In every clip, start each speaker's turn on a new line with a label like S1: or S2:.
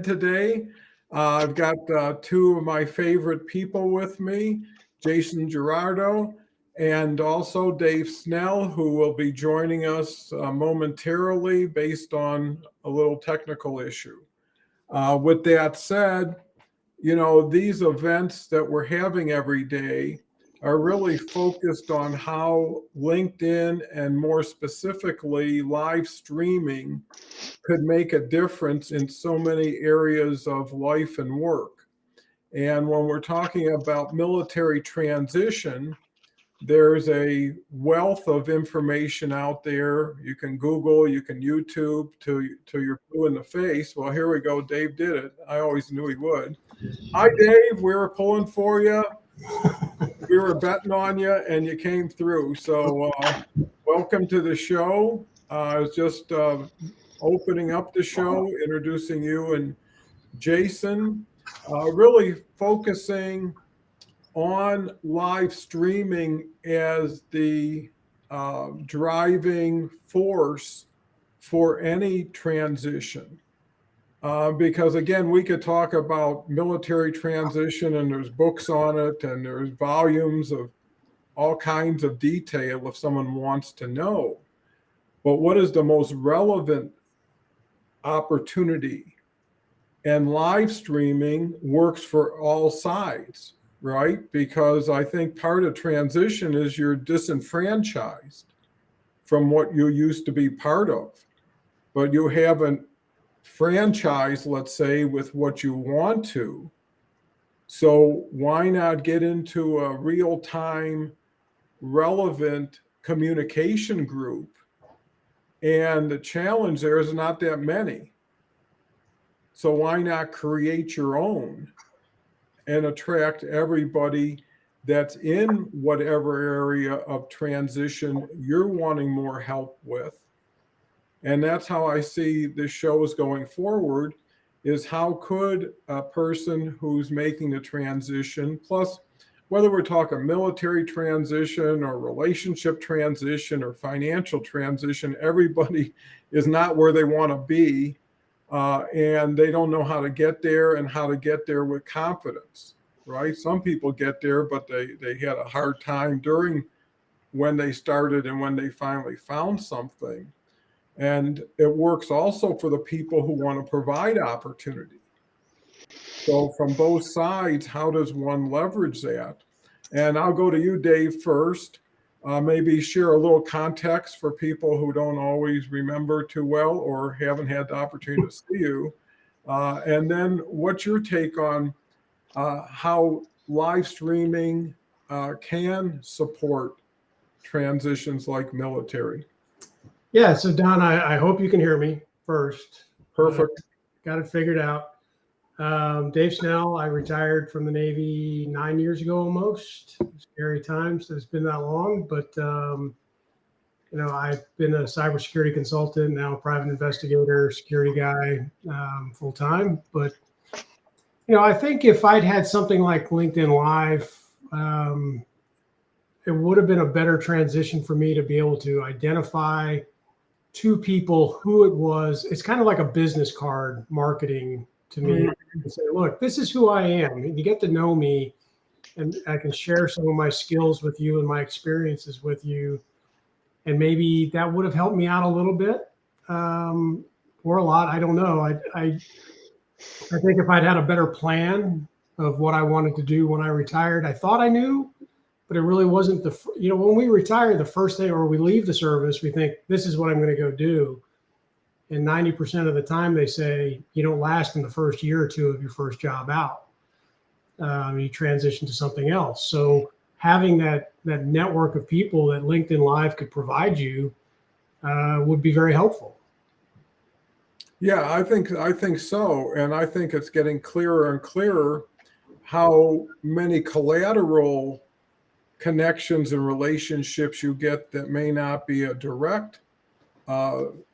S1: today. I've got two of my favorite people with me, Jason Gerardo and also Dave Snell, who will be joining us momentarily based on a little technical issue. With that said, these events that we're having every day are really focused on how LinkedIn and more specifically live streaming could make a difference in so many areas of life and work. And when we're talking about military transition, there's a wealth of information out there. You can Google, you can YouTube till you're blue in the face. Well, here we go. Dave did it. I always knew he would. Hi, Dave. We were pulling for you. We were betting on you, and you came through. So, welcome to the show. I was just opening up the show, introducing you and Jason, really focusing on live streaming as the driving force for any transition. Because again, we could talk about military transition and there's books on it and there's volumes of all kinds of detail if someone wants to know. But what is the most relevant opportunity? And live streaming works for all sides, right? Because I think part of transition is you're disenfranchised from what you used to be part of. But you haven't franchised, let's say, with what you want to. So why not get into a real-time, relevant communication group? And the challenge there is not that many. So why not create your own and attract everybody that's in whatever area of transition you're wanting more help with? And that's how I see the shows going forward, is how could a person who's making the transition, plus whether we're talking military transition or relationship transition or financial transition, everybody is not where they want to be. And they don't know how to get there and how to get there with confidence, right? Some people get there, but they had a hard time during when they started and when they finally found something. And it works also for the people who want to provide opportunity. So from both sides, how does one leverage that? And I'll go to you, Dave, first. Maybe share a little context for people who don't always remember too well or haven't had the opportunity to see you. And then what's your take on how live streaming can support transitions like military?
S2: Yeah, so Don, I hope you can hear me first.
S1: Perfect.
S2: Got it figured out. Dave Snell, I retired from the Navy 9 years ago almost. Scary times. It's been that long, but I've been a cybersecurity consultant, now a private investigator, security guy, full time. But I think if I'd had something like LinkedIn Live, it would have been a better transition for me to be able to identify to people who it was. It's kind of like a business card marketing to me, and say, look, this is who I am. And you get to know me, and I can share some of my skills with you and my experiences with you. And maybe that would have helped me out a little bit, or a lot. I don't know. I think if I'd had a better plan of what I wanted to do when I retired, I thought I knew, but it really wasn't when we retire, the first thing, or we leave the service, we think, this is what I'm going to go do. And 90% of the time they say you don't last in the first year or two of your first job out. You transition to something else. So having that network of people that LinkedIn Live could provide you would be very helpful.
S1: Yeah, I think so. And I think it's getting clearer and clearer how many collateral connections and relationships you get that may not be a direct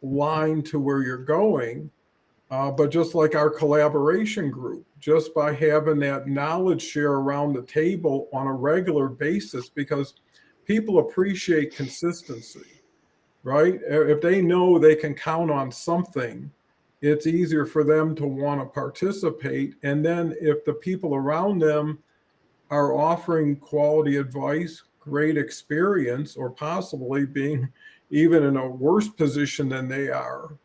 S1: line to where you're going. But just like our collaboration group, just by having that knowledge share around the table on a regular basis, because people appreciate consistency, right? If they know they can count on something, it's easier for them to want to participate. And then if the people around them are offering quality advice, great experience, or possibly being even in a worse position than they are,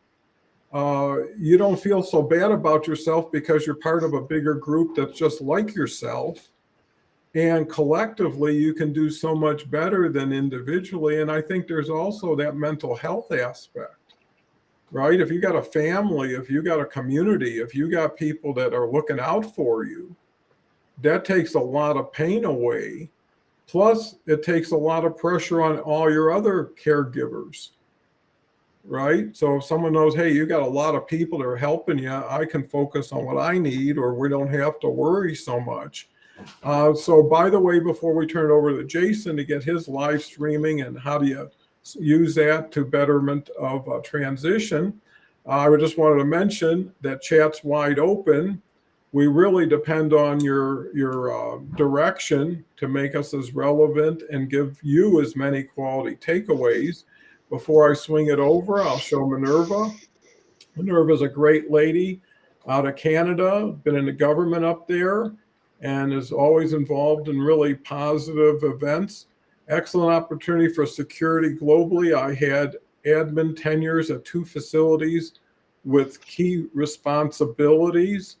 S1: you don't feel so bad about yourself because you're part of a bigger group that's just like yourself. And collectively, you can do so much better than individually. And I think there's also that mental health aspect, right? If you got a family, if you got a community, if you got people that are looking out for you, that takes a lot of pain away. Plus, it takes a lot of pressure on all your other caregivers, right? So if someone knows, hey, you got a lot of people that are helping you, I can focus on what I need, or we don't have to worry so much. So by the way, before we turn it over to Jason to get his live streaming and how do you use that to betterment of transition, I would just wanted to mention that chat's wide open. We really depend on your direction to make us as relevant and give you as many quality takeaways. Before I swing it over, I'll show Minerva. Minerva's a great lady out of Canada, been in the government up there, and is always involved in really positive events. Excellent opportunity for security globally. I had admin tenures at 2 facilities with key responsibilities.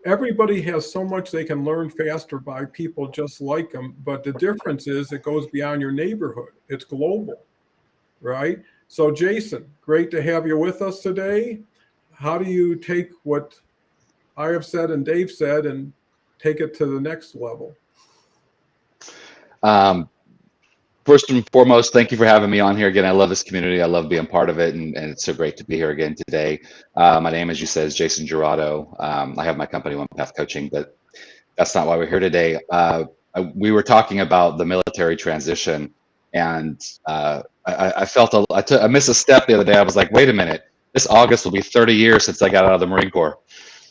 S1: Everybody has so much they can learn faster by people just like them, but the difference is it goes beyond your neighborhood. It's global, right? So Jason, great to have you with us today. How do you take what I have said and Dave said and take it to the next level?
S3: First and foremost, thank you for having me on here again. I love this community. I love being part of it, and it's so great to be here again today. My name, as you said, is Jason Giraudo. I have my company, One Path Coaching, but that's not why we're here today. We were talking about the military transition, and I felt I missed a step the other day. I was like, wait a minute, this August will be 30 years since I got out of the Marine Corps.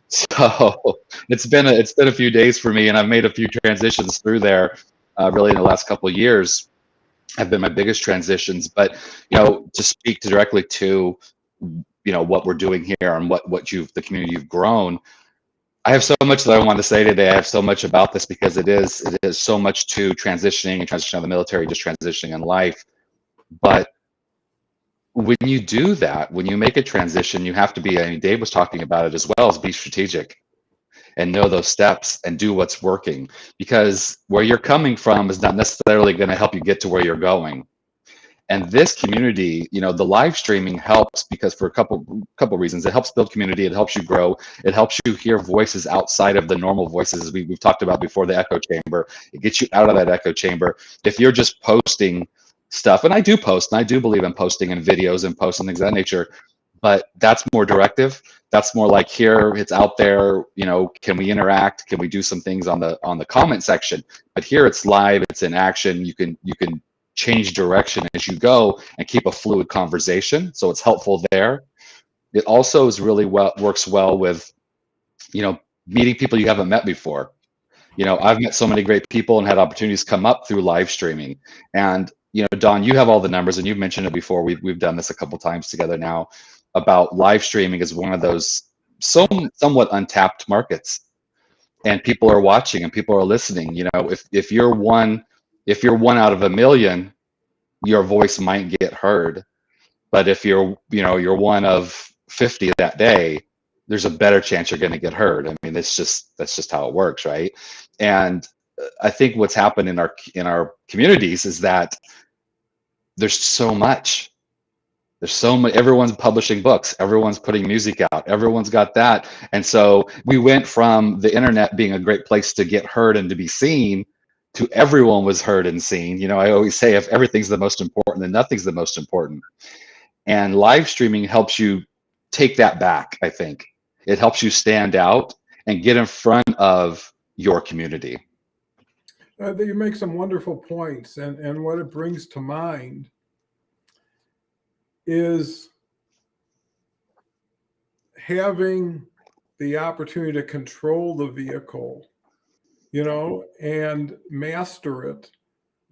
S3: So it's been a few days for me, and I've made a few transitions through there. Really, in the last couple of years, have been my biggest transitions. But to speak directly to what we're doing here and what the community you've grown. I have so much that I want to say today. I have so much about this because it is so much to transitioning and transitioning out of the military, just transitioning in life. But when you do that, when you make a transition, you have to be, I mean, Dave was talking about it as well, as be strategic and know those steps and do what's working, because where you're coming from is not necessarily going to help you get to where you're going. And this community, the live streaming helps because for a couple reasons. It helps build community. It helps you grow. It helps you hear voices outside of the normal voices we've talked about before, the echo chamber. It gets you out of that echo chamber. If you're just posting stuff, and I do post, and I do believe in posting and videos and posts and things of that nature, but that's more directive. That's more like, here, it's out there, can we interact? Can we do some things on the comment section? But here it's live, it's in action. You can change direction as you go and keep a fluid conversation. So it's helpful there. It also works well with, meeting people you haven't met before. I've met so many great people and had opportunities come up through live streaming. And, Don, you have all the numbers, and you've mentioned it before. We've done this a couple times together now, about live streaming is one of those somewhat untapped markets. And people are watching and people are listening. If you're one out of a million, your voice might get heard. But if you're one of 50 that day, there's a better chance you're going to get heard. I mean, that's just how it works, right? And I think what's happened in our communities is that there's so much. Everyone's publishing books, everyone's putting music out, everyone's got that. And so we went from the internet being a great place to get heard and to be seen to everyone was heard and seen. I always say, if everything's the most important, then nothing's the most important. And live streaming helps you take that back, I think. It helps you stand out and get in front of your community.
S1: You make some wonderful points, and what it brings to mind is having the opportunity to control the vehicle, and master it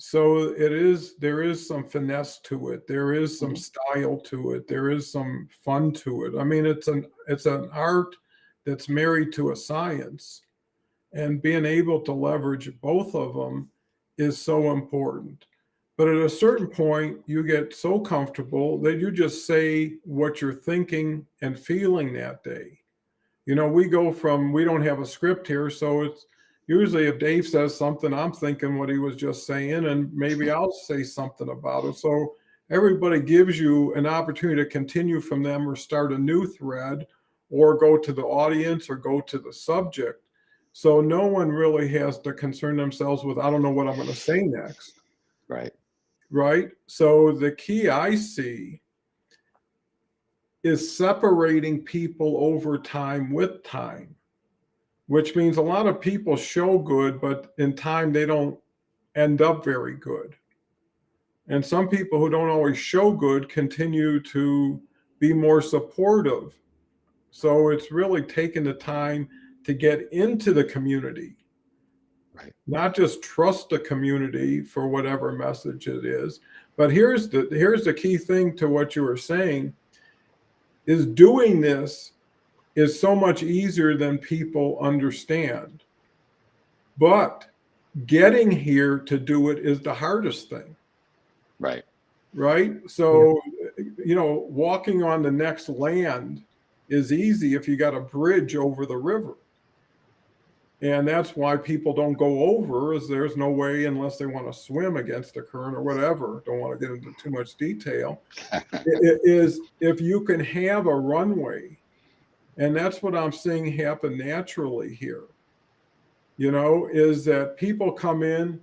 S1: So there is some finesse to it. There is some style to it. There is some fun to it. I mean, it's an art that's married to a science, and being able to leverage both of them is so important. But at a certain point, you get so comfortable that you just say what you're thinking and feeling that day. We we don't have a script here, so it's usually if Dave says something, I'm thinking what he was just saying, and maybe I'll say something about it. So everybody gives you an opportunity to continue from them or start a new thread or go to the audience or go to the subject. So no one really has to concern themselves with, I don't know what I'm going to say next.
S3: Right.
S1: Right. So the key I see is separating people over time with time, which means a lot of people show good, but in time they don't end up very good. And some people who don't always show good continue to be more supportive. So it's really taking the time to get into the community,
S3: Right.
S1: not just trust the community for whatever message it is. But here's the key thing to what you were saying is doing this is so much easier than people understand. But getting here to do it is the hardest thing.
S3: Right.
S1: Right. So, walking on the next land is easy if you got a bridge over the river. And that's why people don't go over, is there's no way unless they want to swim against the current or whatever. Don't want to get into too much detail. It is if you can have a runway, and that's what I'm seeing happen naturally here, is that people come in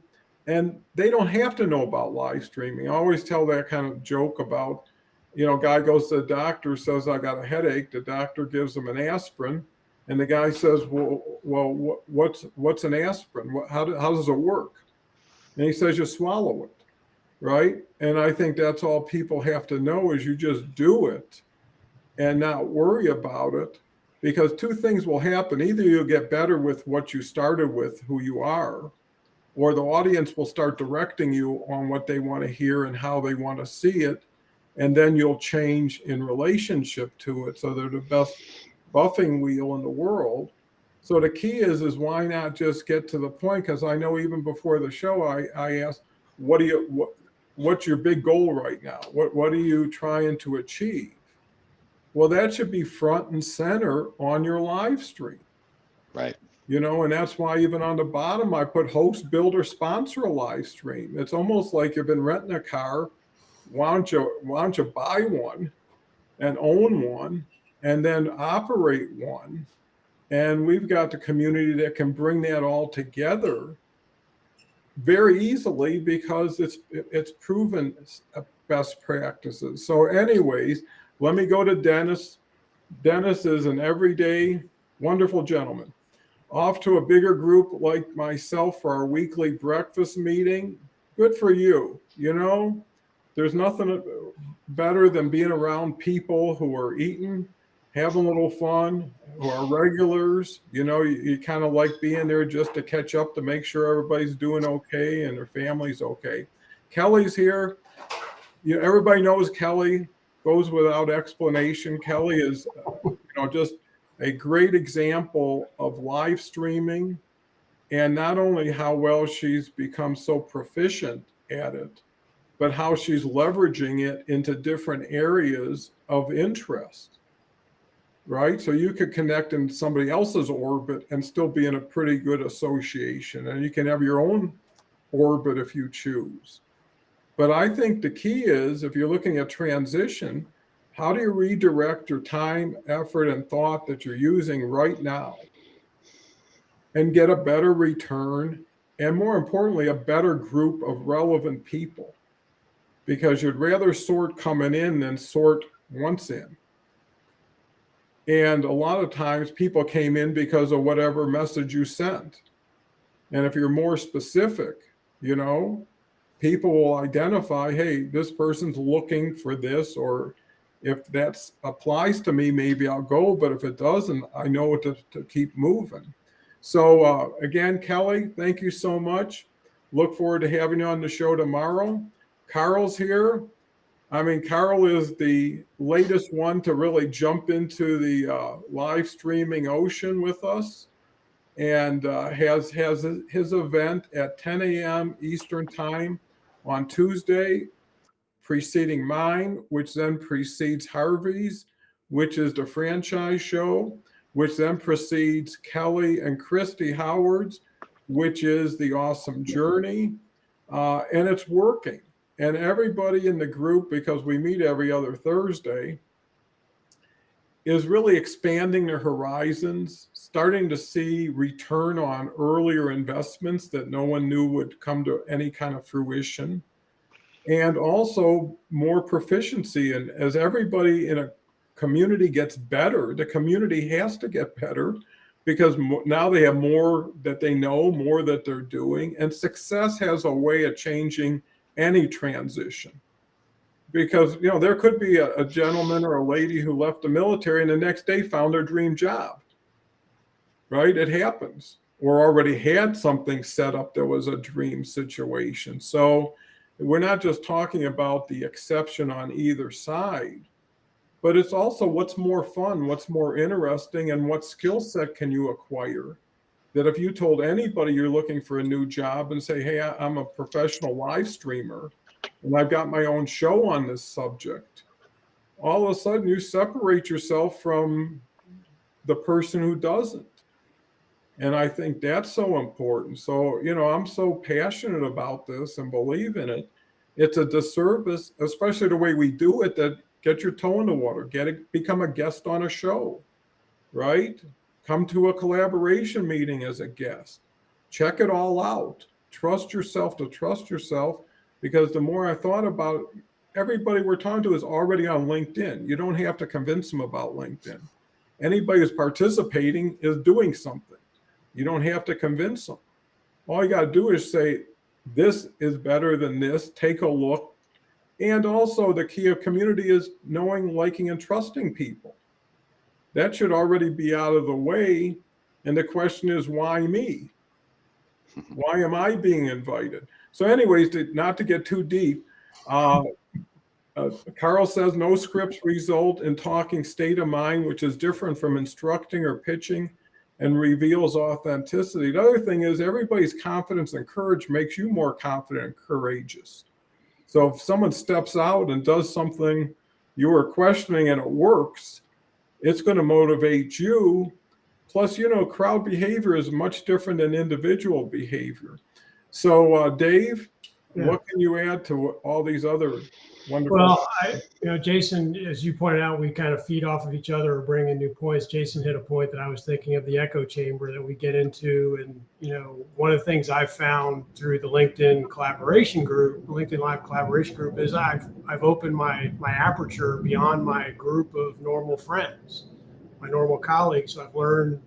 S1: and they don't have to know about live streaming. I always tell that kind of joke about, guy goes to the doctor, says, I got a headache. The doctor gives him an aspirin. And the guy says, well, what's an aspirin? How does it work? And he says, you swallow it, right? And I think that's all people have to know is you just do it and not worry about it, because two things will happen. Either you'll get better with what you started with, who you are, or the audience will start directing you on what they want to hear and how they want to see it. And then you'll change in relationship to it. So they're the best buffing wheel in the world. So the key is why not just get to the point? Because I know even before the show, I asked, what's your big goal right now? What are you trying to achieve? Well, that should be front and center on your live stream.
S3: Right.
S1: And that's why even on the bottom, I put host, build, or sponsor a live stream. It's almost like you've been renting a car. Why don't you buy one and own one and then operate one? And we've got the community that can bring that all together very easily because it's proven best practices. So anyways, let me go to Dennis. Dennis is an everyday, wonderful gentleman. Off to a bigger group like myself for our weekly breakfast meeting. Good for you. There's nothing better than being around people who are eating, having a little fun, who are regulars. You kind of like being there just to catch up, to make sure everybody's doing okay and their family's okay. Kelly's here. Everybody knows Kelly, goes without explanation. Kelly is, just a great example of live streaming, and not only how well she's become so proficient at it, but how she's leveraging it into different areas of interest, right? So you could connect in somebody else's orbit and still be in a pretty good association, and you can have your own orbit if you choose. But I think the key is, if you're looking at transition, how do you redirect your time, effort, and thought that you're using right now and get a better return, and more importantly, a better group of relevant people? Because you'd rather sort coming in than sort once in. And a lot of times people came in because of whatever message you sent. And if you're more specific, people will identify, hey, this person's looking for this, or if that applies to me, maybe I'll go. But if it doesn't, I know what to keep moving. So again, Kelly, thank you so much. Look forward to having you on the show tomorrow. Carl's here. I mean, Carl is the latest one to really jump into the live streaming ocean with us, and has his event at 10 a.m. Eastern Time on Tuesday, preceding mine, which then precedes Harvey's, which is the franchise show, which then precedes Kelly and Christy Howard's, which is the Awesome Journey, and it's working. And everybody in the group, because we meet every other Thursday, is really expanding their horizons, starting to see return on earlier investments that no one knew would come to any kind of fruition, and also more proficiency. And as everybody in a community gets better, the community has to get better, because now they have more that they know, more that they're doing, and success has a way of changing any transition. Because there could be a gentleman or a lady who left the military and the next day found their dream job, right? It happens, or already had something set up that was a dream situation. So we're not just talking about the exception on either side, but it's also what's more fun, what's more interesting, and what skill set can you acquire that if you told anybody you're looking for a new job and say, hey, I'm a professional live streamer and I've got my own show on this subject, all of a sudden you separate yourself from the person who doesn't. And I think that's so important. So, I'm so passionate about this and believe in it. It's a disservice, especially the way we do it, that get your toe in the water, become a guest on a show, right? Come to a collaboration meeting as a guest. Check it all out. Trust yourself to trust yourself, because the more I thought about it, everybody we're talking to is already on LinkedIn. You don't have to convince them about LinkedIn. Anybody who's participating is doing something. You don't have to convince them. All you got to do is say, this is better than this. Take a look. And also the key of community is knowing, liking, and trusting people. That should already be out of the way. And the question is, why me? Why am I being invited? So anyways, not to get too deep, Carl says no scripts result in talking state of mind, which is different from instructing or pitching, and reveals authenticity. The other thing is everybody's confidence and courage makes you more confident and courageous. So if someone steps out and does something you were questioning and it works, it's going to motivate you. Plus, crowd behavior is much different than individual behavior. So, Dave, What can you add to all these other wonderful?
S2: Well, Jason, as you pointed out, we kind of feed off of each other or bring in new points. Jason hit a point that I was thinking of, the echo chamber that we get into. And, one of the things I've found through the LinkedIn collaboration group, LinkedIn Live collaboration group, is I've opened my aperture beyond my group of normal friends, my normal colleagues. So I've learned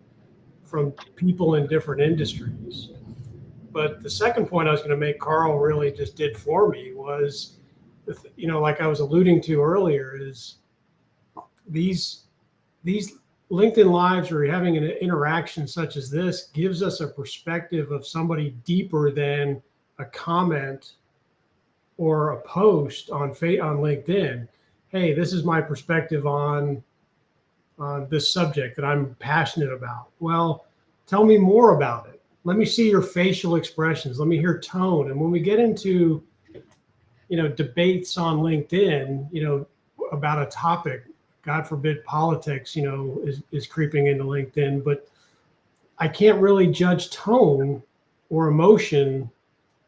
S2: from people in different industries. But the second point I was going to make, Carl really just did for me, was, like I was alluding to earlier, is these LinkedIn Lives, or having an interaction such as this, gives us a perspective of somebody deeper than a comment or a post on LinkedIn. Hey, this is my perspective on this subject that I'm passionate about. Well, tell me more about it. Let me see your facial expressions. Let me hear tone. And when we get into, debates on LinkedIn, about a topic, God forbid politics, is creeping into LinkedIn, but I can't really judge tone or emotion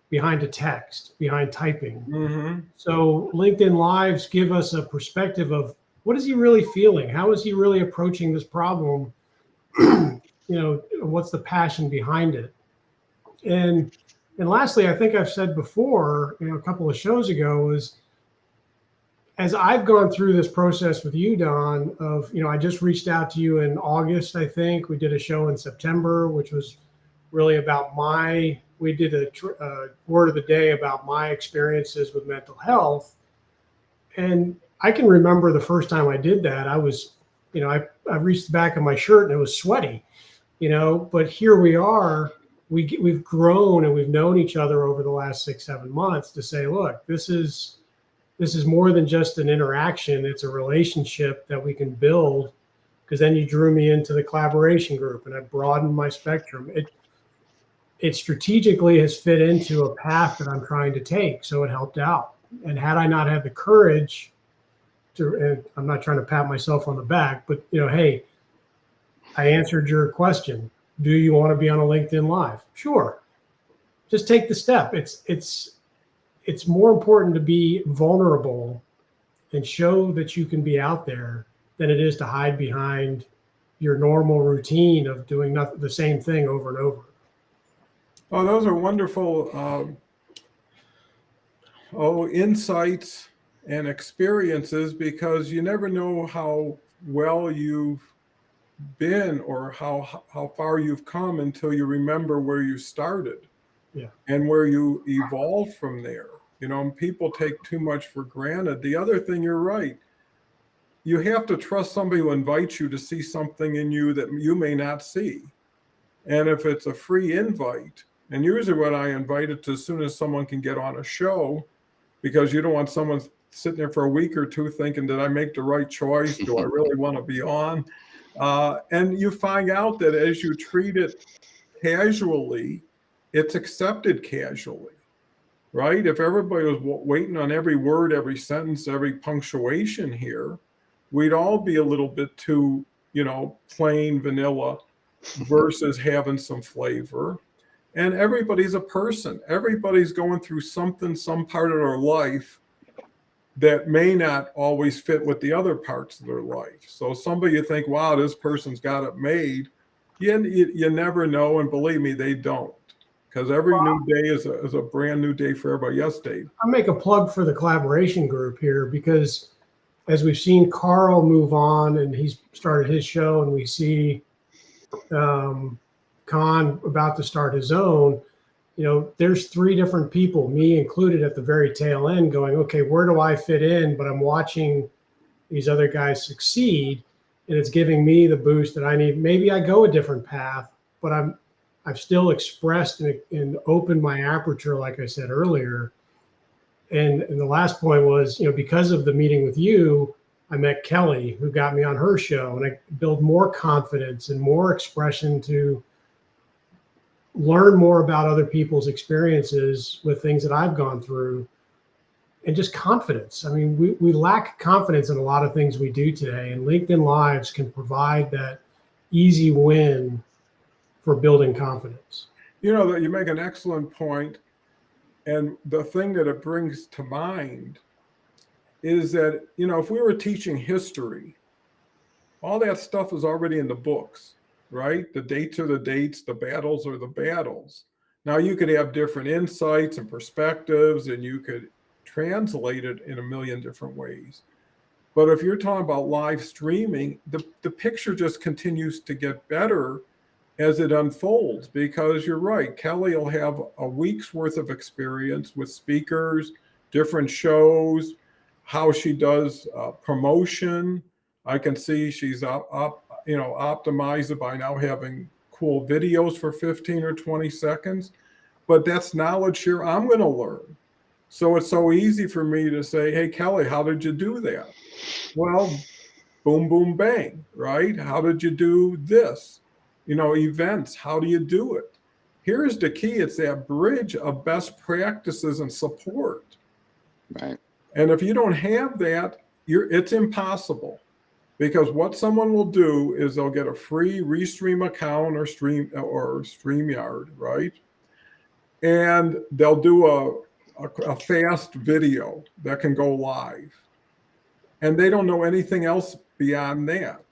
S2: behind a text, behind typing. Mm-hmm. So LinkedIn Lives give us a perspective of, what is he really feeling? How is he really approaching this problem? What's the passion behind it? And lastly, I think I've said before, a couple of shows ago, is as I've gone through this process with you, Don, of, I just reached out to you in August, I think. We did a show in September, which was really about we did a word of the day about my experiences with mental health. And I can remember the first time I did that, I was, I reached the back of my shirt and it was sweaty, but here we are we've grown and we've known each other over the last 6-7 months to say, look, this is more than just an interaction. It's a relationship that we can build, because then you drew me into the collaboration group and I broadened my spectrum. It strategically has fit into a path that I'm trying to take. So it helped out. And had I not had the courage to, and I'm not trying to pat myself on the back, but hey, I answered your question. Do you want to be on a LinkedIn Live? Sure. Just take the step. It's more important to be vulnerable and show that you can be out there than it is to hide behind your normal routine of doing the same thing over and over.
S1: Oh, those are wonderful insights and experiences, because you never know how well you've been or how far you've come until you remember where you started.
S2: Yeah.
S1: And where you evolved from there. And people take too much for granted. The other thing, you're right. You have to trust somebody who invites you to see something in you that you may not see. And if it's a free invite, and usually what I invite it to as soon as someone can get on a show, because you don't want someone sitting there for a week or two thinking, did I make the right choice? Do I really want to be on? And you find out that as you treat it casually, it's accepted casually, right? If everybody was waiting on every word, every sentence, every punctuation here, we'd all be a little bit too, plain vanilla versus having some flavor. And everybody's a person. Everybody's going through something, some part of their life that may not always fit with the other parts of their life. So somebody you think, wow, this person's got it made. You never know. And believe me, they don't. Because every new day is a brand new day for everybody. Yes, Dave.
S2: I'll make a plug for the collaboration group here, because as we've seen Carl move on and he's started his show, and we see Con about to start his own, there's 3 different people, me included at the very tail end, going, okay, where do I fit in? But I'm watching these other guys succeed, and it's giving me the boost that I need. Maybe I go a different path, but I've still expressed and opened my aperture, like I said earlier. And the last point was, because of the meeting with you, I met Kelly, who got me on her show, and I built more confidence and more expression to learn more about other people's experiences with things that I've gone through, and just confidence. I mean, we lack confidence in a lot of things we do today, and LinkedIn Lives can provide that easy win for building confidence.
S1: That you make an excellent point. And the thing that it brings to mind is that, if we were teaching history, all that stuff is already in the books, right? The dates are the dates, the battles are the battles. Now you could have different insights and perspectives, and you could translate it in a million different ways. But if you're talking about live streaming, the picture just continues to get better as it unfolds, because you're right. Kelly will have a week's worth of experience with speakers, different shows, how she does promotion. I can see she's optimized it by now having cool videos for 15 or 20 seconds. But that's knowledge here I'm going to learn. So it's so easy for me to say, hey, Kelly, how did you do that? Well, boom, boom, bang, right? How did you do this? Events, how do you do it? Here's the key. It's that bridge of best practices and support.
S3: Right.
S1: And if you don't have that, it's impossible, because what someone will do is they'll get a free Restream account or StreamYard, right? And they'll do a fast video that can go live. And they don't know anything else beyond that.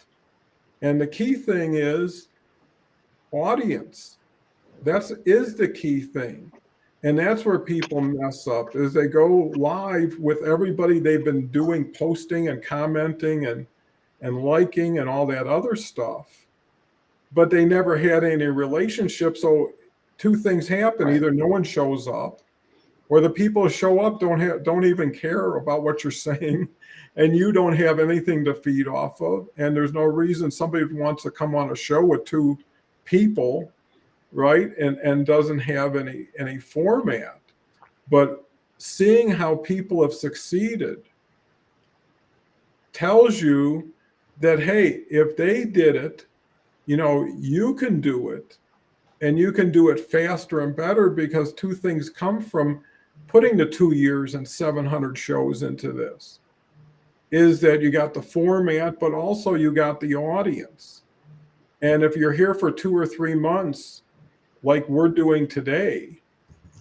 S1: And the key thing is audience. Is the key thing. And that's where people mess up, is they go live with everybody they've been doing, posting and commenting and liking and all that other stuff, but they never had any relationship. So 2 things happen.
S3: Right.
S1: Either no one shows up, or the people who show up don't even care about what you're saying, and you don't have anything to feed off of. And there's no reason somebody wants to come on a show with 2 people right? And doesn't have any format. But seeing how people have succeeded tells you that, hey, if they did it, you can do it, and you can do it faster and better, because two things come from putting the 2 years and 700 shows into this is that you got the format, but also you got the audience. And if you're here for 2 or 3 months, like we're doing today,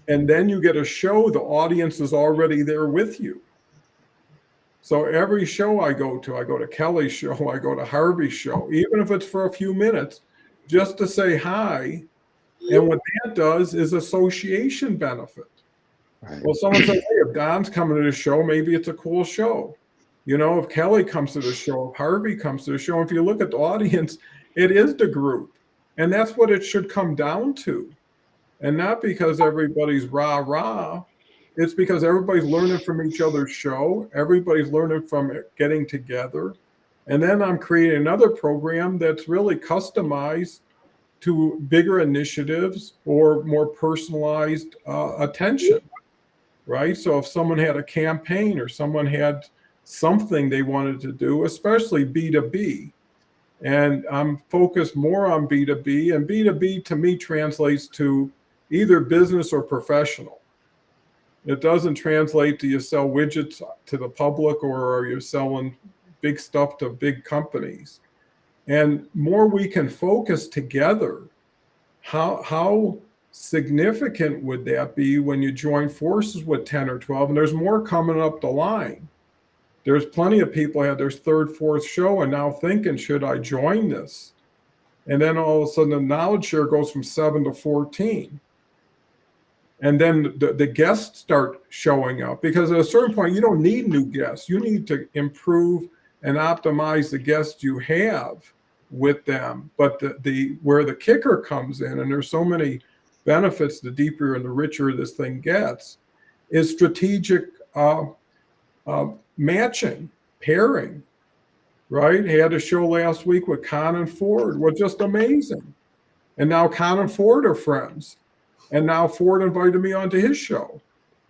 S1: and then you get a show, the audience is already there with you. So every show I go to Kelly's show, I go to Harvey's show, even if it's for a few minutes, just to say hi. And what that does is association benefit.
S3: Right.
S1: Well, someone says, hey, if Don's coming to the show, maybe it's a cool show. If Kelly comes to the show, if Harvey comes to the show, if you look at the audience, it is the group. And that's what it should come down to. And not because everybody's rah-rah. It's because everybody's learning from each other's show. Everybody's learning from it, getting together. And then I'm creating another program that's really customized to bigger initiatives or more personalized attention, right? So if someone had a campaign or someone had something they wanted to do, especially B2B, and I'm focused more on B2B, and B2B to me translates to either business or professional. It doesn't translate to you sell widgets to the public or are you selling big stuff to big companies. And more we can focus together, how significant would that be when you join forces with 10 or 12? And there's more coming up the line. There's plenty of people who had their third, fourth show and now thinking, should I join this? And then all of a sudden the knowledge share goes from 7 to 14. And then the guests start showing up, because at a certain point, you don't need new guests. You need to improve and optimize the guests you have with them. But where the kicker comes in, and there's so many benefits, the deeper and the richer this thing gets, is strategic matching, pairing, right? He had a show last week with Con and Ford, was just amazing. And now Con and Ford are friends. And now Ford invited me onto his show.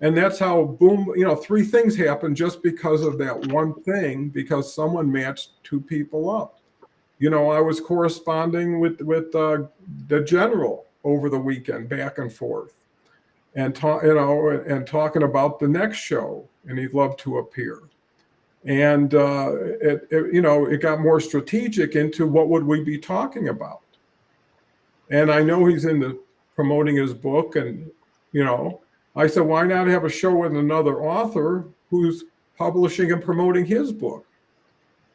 S1: And that's how, boom, 3 things happened just because of that one thing, because someone matched 2 people up. I was corresponding with the general over the weekend, back and forth, and talking about the next show, and he'd love to appear. And it got more strategic into what would we be talking about. And I know he's into promoting his book, and I said, why not have a show with another author who's publishing and promoting his book,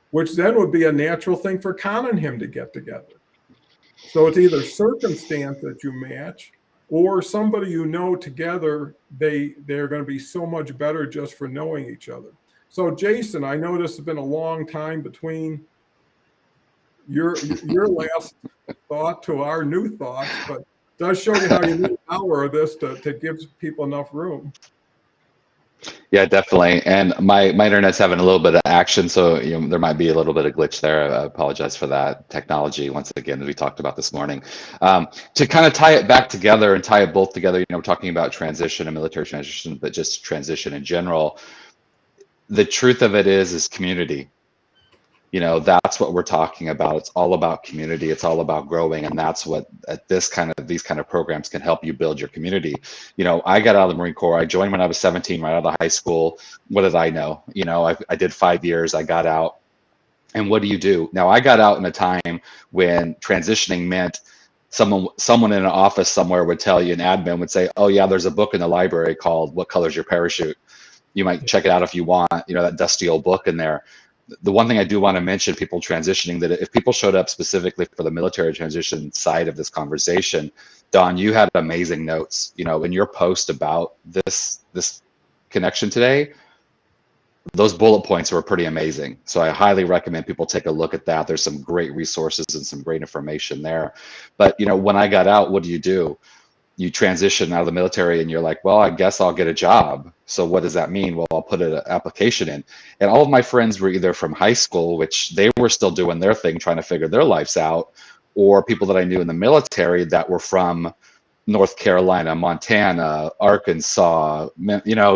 S1: which then would be a natural thing for Con and him to get together. So it's either circumstance that you match, or somebody together, they're going to be so much better just for knowing each other. So Jason, I know this has been a long time between your last thought to our new thoughts, but does show you how you need an hour of this to give people enough room.
S3: Yeah, definitely. And my internet's having a little bit of action, so there might be a little bit of glitch there. I apologize for that. Technology, once again, as we talked about this morning. To kind of tie it back together and tie it both together, we're talking about transition and military transition, but just transition in general. The truth of it is community. That's what we're talking about. It's all about community. It's all about growing. And that's what these kind of programs can help you build your community. I got out of the Marine Corps. I joined when I was 17, right out of high school. What did I know? I did 5 years. I got out. And what do you do? Now, I got out in a time when transitioning meant someone in an office somewhere would tell you, an admin would say, oh yeah, there's a book in the library called What Color's Your Parachute? You might check it out if you want, that dusty old book in there. The one thing I do want to mention, people transitioning, that if people showed up specifically for the military transition side of this conversation, Don, you had amazing notes, in your post about this connection today. Those bullet points were pretty amazing. So I highly recommend people take a look at that. There's some great resources and some great information there. But, when I got out, what do? You transition out of the military and you're like, well, I guess I'll get a job. So what does that mean? Well, I'll put an application in. And all of my friends were either from high school, which they were still doing their thing, trying to figure their lives out, or people that I knew in the military that were from North Carolina, Montana, Arkansas,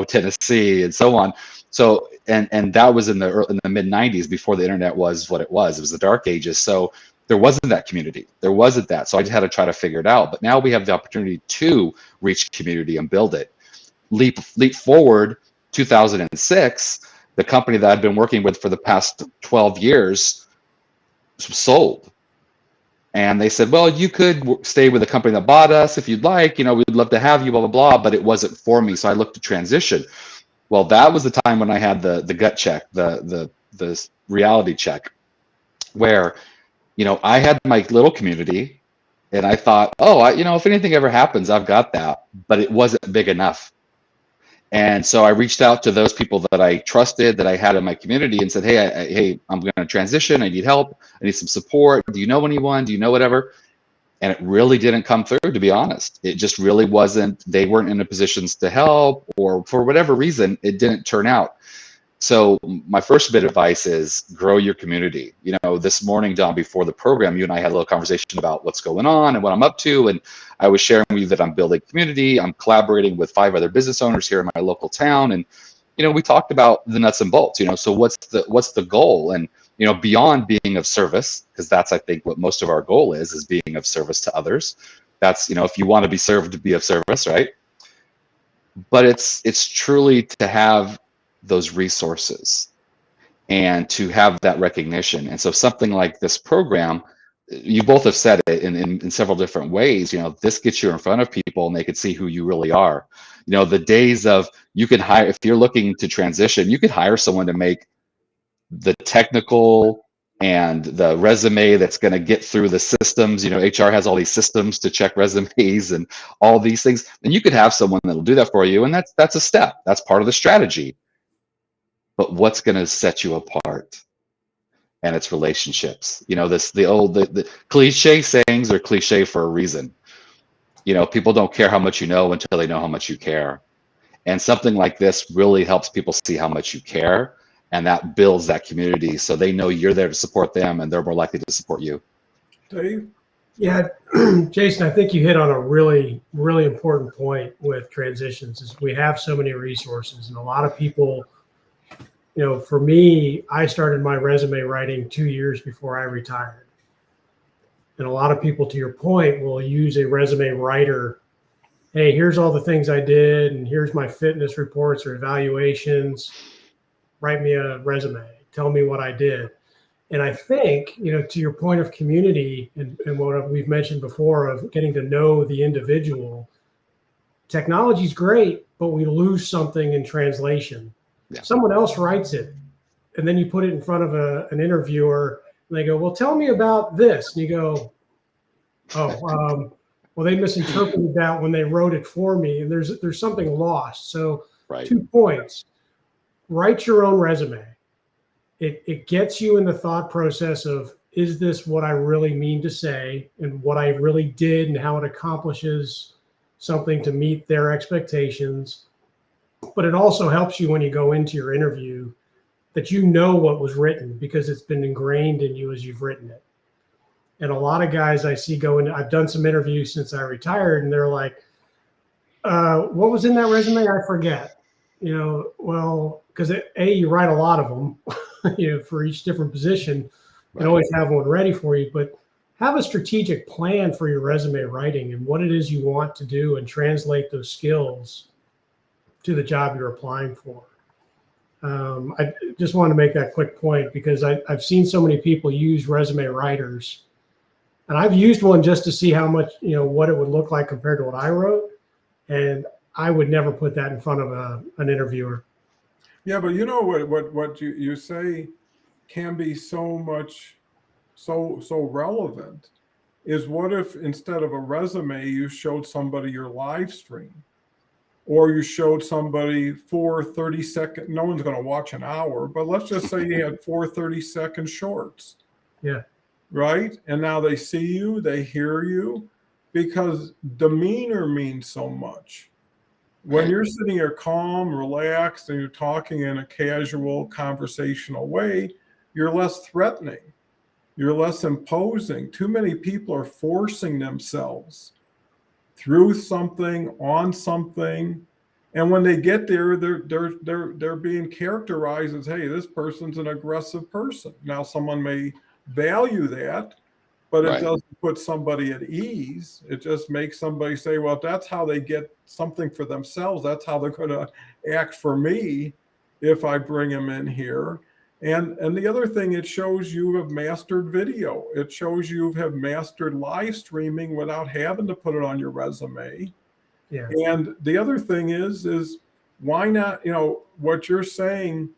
S3: Tennessee, and so on. So, and that was in the mid 90s, before the internet was what it was. It was the dark ages. So there wasn't that community. There wasn't that. So I just had to try to figure it out. But now we have the opportunity to reach community and build it. Leap forward, 2006, the company that I've been working with for the past 12 years sold. And they said, well, you could stay with the company that bought us if you'd like, we'd love to have you, blah, blah, blah, but it wasn't for me. So I looked to transition. Well, that was the time when I had the gut check, the reality check, where, I had my little community and I thought, oh, if anything ever happens, I've got that, but it wasn't big enough. And so I reached out to those people that I trusted, that I had in my community, and said, hey, I'm going to transition. I need help. I need some support. Do you know anyone? Do you know whatever? And it really didn't come through, to be honest. It just really wasn't. They weren't in a positions to help, or for whatever reason, it didn't turn out. So my first bit of advice is grow your community. This morning, Don, before the program, you and I had a little conversation about what's going on and what I'm up to. And I was sharing with you that I'm building community. I'm collaborating with 5 other business owners here in my local town. And, we talked about the nuts and bolts, so what's the goal? And, beyond being of service, because that's, I think, what most of our goal is being of service to others. That's, if you want to be served, to be of service, right? But it's truly to have those resources and to have that recognition. And so something like this program, you both have said it in several different ways, this gets you in front of people and they can see who you really are. The days of, you can hire, if you're looking to transition, you could hire someone to make the technical and the resume that's going to get through the systems. HR has all these systems to check resumes and all these things, and you could have someone that'll do that for you. And that's a step. That's part of the strategy. But what's going to set you apart? And it's relationships. The cliche sayings are cliche for a reason. People don't care how much you know until they know how much you care. And something like this really helps people see how much you care, and that builds that community, so they know you're there to support them and they're more likely to support you.
S1: Dave?
S2: Yeah, Jason, I think you hit on a really, really important point with transitions. Is we have so many resources, and a lot of people, for me, I started my resume writing 2 years before I retired. And a lot of people, to your point, will use a resume writer. Hey, here's all the things I did, and here's my fitness reports or evaluations. Write me a resume. Tell me what I did. And I think, to your point of community and what we've mentioned before of getting to know the individual, technology is great, but we lose something in translation. Yeah. Someone else writes it, and then you put it in front of an interviewer, and they go, well, tell me about this. And you go, well, they misinterpreted that when they wrote it for me, and there's something lost. So right. 2 points. Write your own resume. It gets you in the thought process of, is this what I really mean to say, and what I really did, and how it accomplishes something to meet their expectations. But it also helps you when you go into your interview that what was written, because it's been ingrained in you as you've written it. And a lot of guys I see I've done some interviews since I retired, and they're like, what was in that resume? I forget. Well, because you write a lot of them, for each different position, and always have one ready for you. But have a strategic plan for your resume writing and what it is you want to do, and translate those skills to the job you're applying for. I just wanted to make that quick point, because I've seen so many people use resume writers, and I've used one just to see how much, what it would look like compared to what I wrote. And I would never put that in front of an interviewer. Yeah,
S1: but what you say can be so relevant is, what if instead of a resume, you showed somebody your live stream, or you showed somebody 4 30-second, no one's going to watch an hour, but let's just say you had 4 30-second shorts.
S2: Yeah.
S1: Right? And now they see you, they hear you, because demeanor means so much. When you're sitting here calm, relaxed, and you're talking in a casual, conversational way, you're less threatening. You're less imposing. Too many people are forcing themselves through something, on something, and when they get there, they're being characterized as, hey, this person's an aggressive person. Now, someone may value that, but it
S3: Right.
S1: doesn't put somebody at ease. It just makes somebody say, well, if that's how they get something for themselves, that's how they're going to act for me if I bring them in here. And the other thing, it shows you have mastered video. It shows you have mastered live streaming without having to put it on your resume.
S2: Yeah.
S1: And the other thing is why not, what you're saying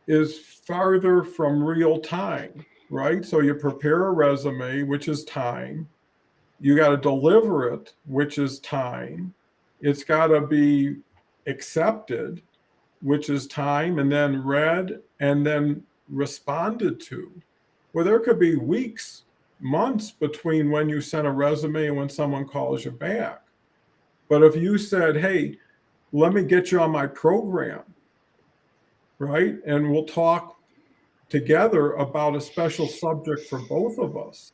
S1: is farther from real time, right? So you prepare a resume, which is time. You got to deliver it, which is time. It's got to be accepted, which is time, and then read and then responded to. Well, there could be weeks, months between when you send a resume and when someone calls you back. But if you said, hey, let me get you on my program, right? And we'll talk together about a special subject for both of us.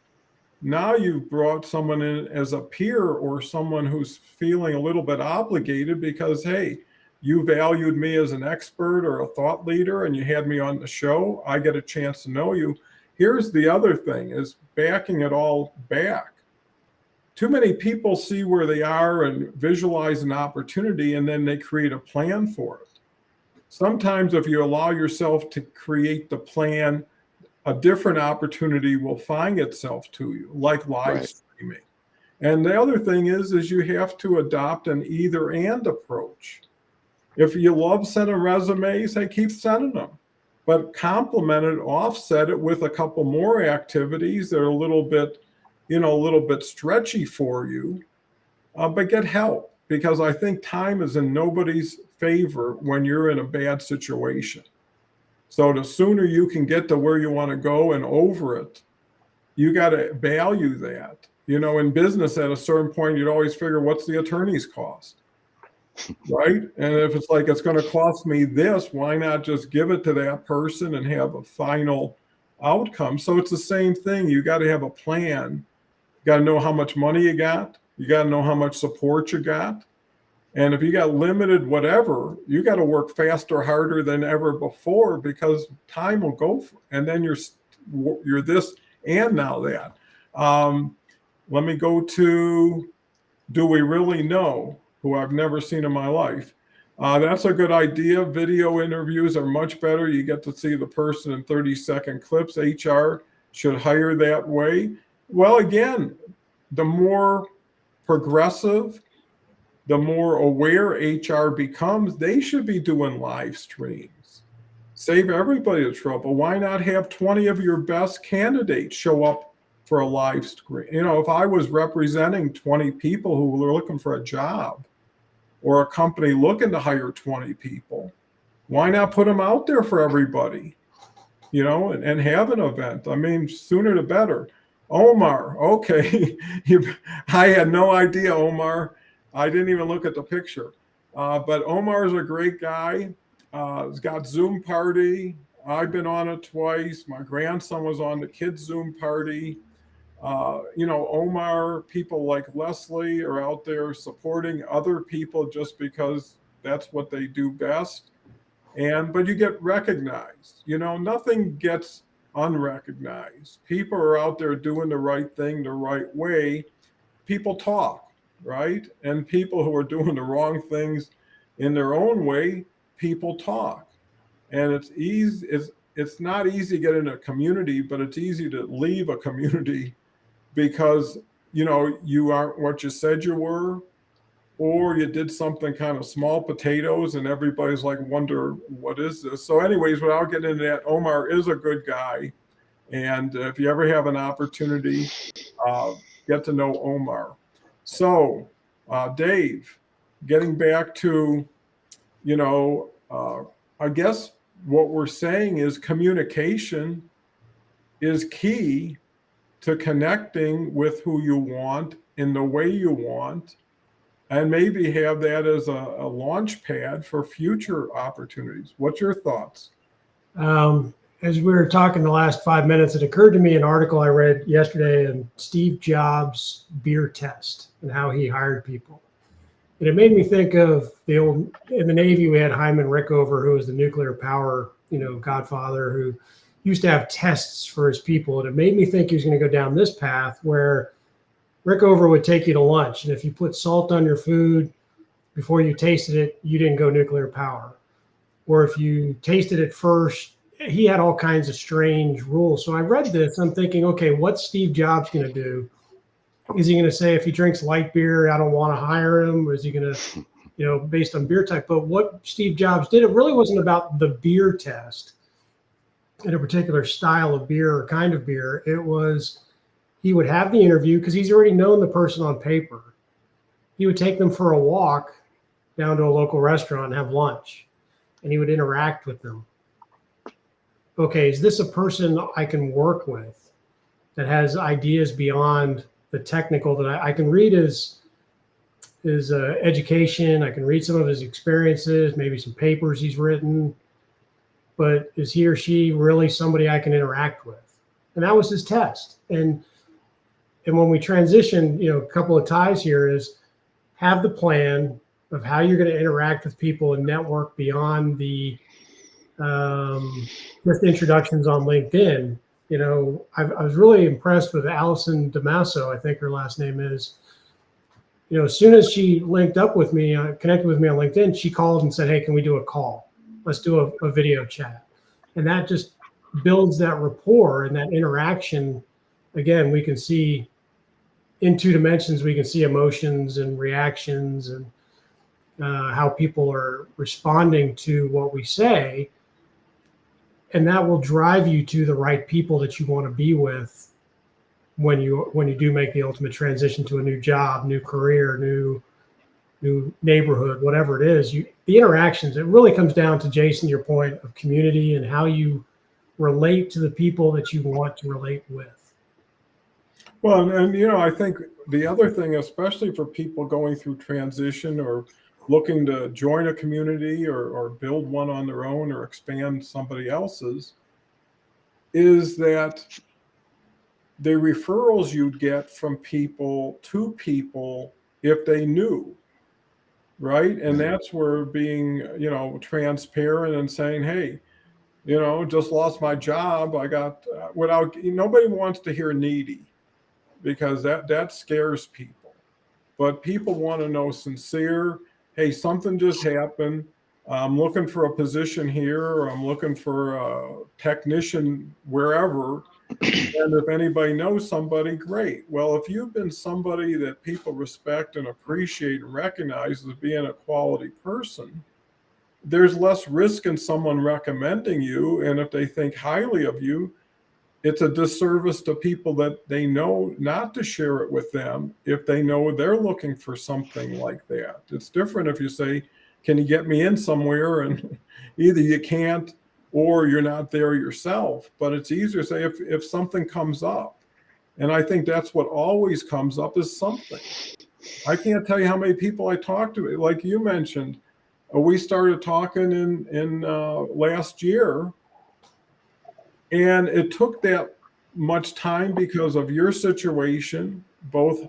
S1: Now you've brought someone in as a peer or someone who's feeling a little bit obligated because, hey, you valued me as an expert or a thought leader and you had me on the show. I get a chance to know you. Here's the other thing, is backing it all back. Too many people see where they are and visualize an opportunity, and then they create a plan for it. Sometimes if you allow yourself to create the plan, a different opportunity will find itself to you, like live
S3: Right.
S1: streaming. And the other thing is you have to adopt an either and approach. If you love sending resumes, hey, keep sending them, but complement it, offset it with a couple more activities that are a little bit stretchy for you, but get help, because I think time is in nobody's favor when you're in a bad situation. So the sooner you can get to where you want to go and over it, you got to value that. In business, at a certain point, you'd always figure, what's the attorney's cost? Right? And if it's like, it's going to cost me this, why not just give it to that person and have a final outcome? So it's the same thing. You got to have a plan. You got to know how much money you got. You got to know how much support you got. And if you got limited whatever, you got to work faster, harder than ever before, because time will go. And then you're this and now that. Let me go to, do we really know, who I've never seen in my life. That's a good idea. Video interviews are much better. You get to see the person in 30-second clips. HR should hire that way. Well, again, the more progressive, the more aware HR becomes, they should be doing live streams. Save everybody the trouble. Why not have 20 of your best candidates show up for a live stream? If I was representing 20 people who were looking for a job, or a company looking to hire 20 people, why not put them out there for everybody, and have an event? I mean, sooner the better. Omar, okay. I had no idea, Omar. I didn't even look at the picture. But Omar's a great guy. He's got Zoom party. I've been on it twice. My grandson was on the kids' Zoom party. Omar, people like Leslie are out there supporting other people just because that's what they do best. But you get recognized. Nothing gets unrecognized. People are out there doing the right thing the right way. People talk, right? And people who are doing the wrong things in their own way, people talk. And it's not easy to get in a community, but it's easy to leave a community because you aren't what you said you were, or you did something kind of small potatoes and everybody's like, wonder what is this? So anyways, without getting into that, Omar is a good guy. And if you ever have an opportunity, get to know Omar. So Dave, getting back to, I guess what we're saying is communication is key to connecting with who you want in the way you want, and maybe have that as a launch pad for future opportunities. What's your thoughts?
S2: as we were talking the last 5 minutes, it occurred to me an article I read yesterday on Steve Jobs' beer test and how he hired people. And it made me think of the old, in the Navy, we had Hyman Rickover, who was the nuclear power, godfather, who used to have tests for his people. And it made me think he was going to go down this path where Rickover would take you to lunch. And if you put salt on your food before you tasted it, you didn't go nuclear power. Or if you tasted it first, he had all kinds of strange rules. So I read this, I'm thinking, okay, what's Steve Jobs going to do? Is he going to say if he drinks light beer, I don't want to hire him? Or is he going to, based on beer type? But what Steve Jobs did, it really wasn't about the beer test in a particular style of beer or kind of beer. It was, he would have the interview because he's already known the person on paper. He would take them for a walk down to a local restaurant and have lunch, and he would interact with them. Okay, is this a person I can work with that has ideas beyond the technical that I can read his education, I can read some of his experiences, maybe some papers he's written, but is he or she really somebody I can interact with? And that was his test. And when we transition, a couple of ties here is have the plan of how you're going to interact with people and network beyond the just introductions on LinkedIn. I was really impressed with Allison Damaso, I think her last name is. As soon as she linked up with me, connected with me on LinkedIn, she called and said, hey, can we do a call? Let's do a video chat. And that just builds that rapport and that interaction. Again, we can see in 2 dimensions, we can see emotions and reactions and how people are responding to what we say. And that will drive you to the right people that you want to be with when you do make the ultimate transition to a new job, new career, new neighborhood, whatever it is. The interactions, it really comes down to, Jason, your point of community and how you relate to the people that you want to relate with.
S1: Well, and I think the other thing, especially for people going through transition or looking to join a community or build one on their own or expand somebody else's, is that the referrals you'd get from people to people if they knew, right? And that's where being, transparent and saying, hey, just lost my job. I got nobody wants to hear needy, because that scares people. But people want to know sincere, hey, something just happened. I'm looking for a position here, or I'm looking for a technician wherever. And if anybody knows somebody, great. Well, if you've been somebody that people respect and appreciate and recognize as being a quality person, there's less risk in someone recommending you. And if they think highly of you, it's a disservice to people that they know not to share it with them if they know they're looking for something like that. It's different if you say, can you get me in somewhere? And either you can't or you're not there yourself. But it's easier to say if something comes up. And I think that's what always comes up is something. I can't tell you how many people I talked to. Like you mentioned, we started talking in last year. And it took that much time because of your situation, both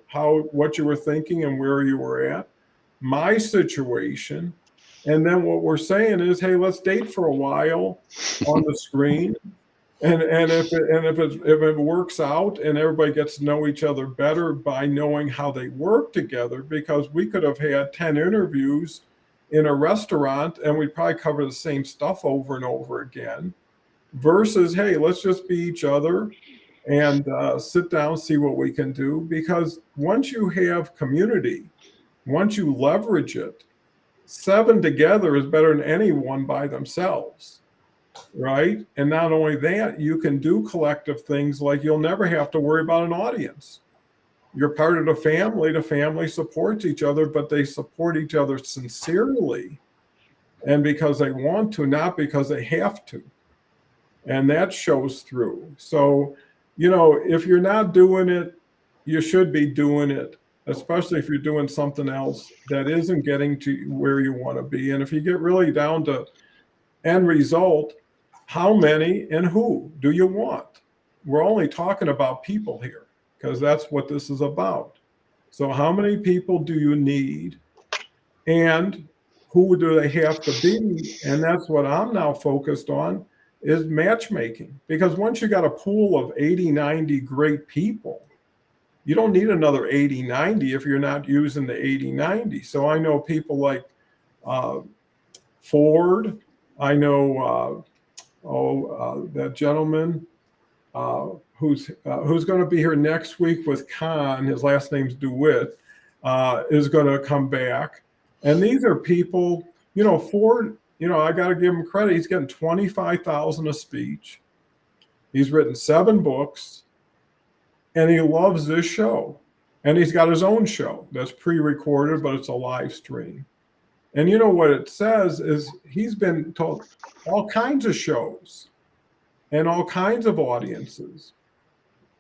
S1: what you were thinking and where you were at, my situation. And then what we're saying is, hey, let's date for a while on the screen. And if it works out and everybody gets to know each other better by knowing how they work together, because we could have had 10 interviews in a restaurant and we'd probably cover the same stuff over and over again. Versus, hey, let's just be each other and sit down, see what we can do. Because once you have community, once you leverage it, 7 together is better than anyone by themselves, right? And not only that, you can do collective things like you'll never have to worry about an audience. You're part of the family supports each other, but they support each other sincerely and because they want to, not because they have to. And that shows through. So, if you're not doing it, you should be doing it, especially if you're doing something else that isn't getting to where you want to be. And if you get really down to end result, how many and who do you want? We're only talking about people here because that's what this is about. So how many people do you need and who do they have to be? And that's what I'm now focused on is matchmaking. Because once you got a pool of 80, 90 great people, you don't need another 80, 90 if you're not using the 80, 90. So I know people like Ford. I know that gentleman who's going to be here next week with Khan. His last name's DeWitt. Is going to come back. And these are people, Ford, I got to give him credit. He's getting $25,000 a speech. He's written 7 books and he loves this show. And he's got his own show that's pre-recorded, but it's a live stream. And what it says is he's been told all kinds of shows and all kinds of audiences.